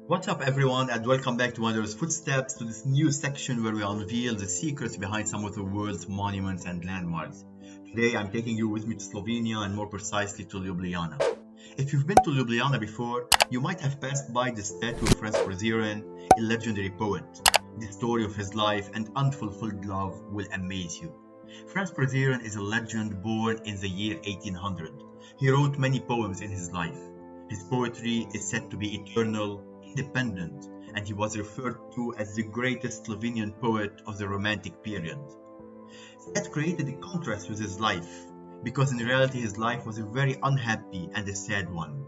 What's up, everyone, and welcome back to Wanderer's Footsteps, to this new section where we unveil the secrets behind some of the world's monuments and landmarks. Today, I'm taking you with me to Slovenia, and more precisely to Ljubljana. If you've been to Ljubljana before, you might have passed by the statue of France Prešeren, a legendary poet. The story of his life and unfulfilled love will amaze you. France Prešeren is a legend born in the year 1800. He wrote many poems in his life. His poetry is said to be eternal, independent, and he was referred to as the greatest Slovenian poet of the Romantic period. That created a contrast with his life, because in reality his life was a very unhappy and a sad one.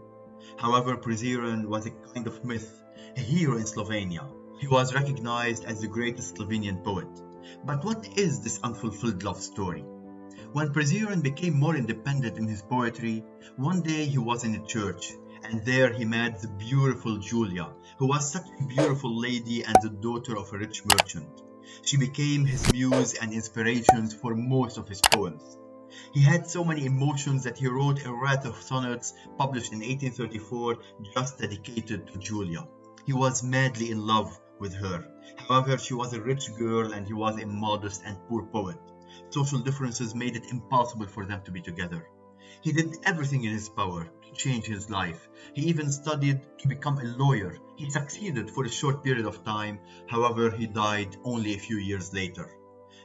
However, Preseren was a kind of myth, a hero in Slovenia. He was recognized as the greatest Slovenian poet. But what is this unfulfilled love story? When Preseren became more independent in his poetry, one day he was in a church, and there he met the beautiful Julia, who was such a beautiful lady and the daughter of a rich merchant. She became his muse and inspirations for most of his poems. He had so many emotions that he wrote a raft of sonnets published in 1834 just dedicated to Julia. He was madly in love with her. However, she was a rich girl and he was a modest and poor poet. Social differences made it impossible for them to be together. He did everything in his power to change his life. He even studied to become a lawyer. He succeeded for a short period of time. However, he died only a few years later.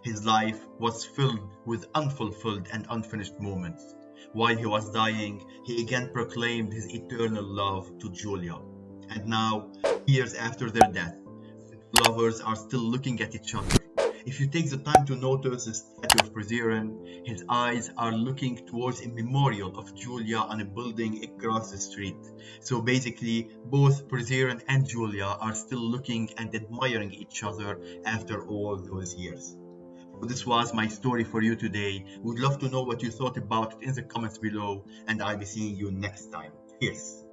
His life was filled with unfulfilled and unfinished moments. While he was dying, he again proclaimed his eternal love to Julia. And now, years after their death, the lovers are still looking at each other. If you take the time to notice the statue of Preseren, his eyes are looking towards a memorial of Julia on a building across the street. So basically, both Preseren and Julia are still looking and admiring each other after all those years. So this was my story for you today. Would love to know what you thought about it in the comments below, and I'll be seeing you next time. Cheers!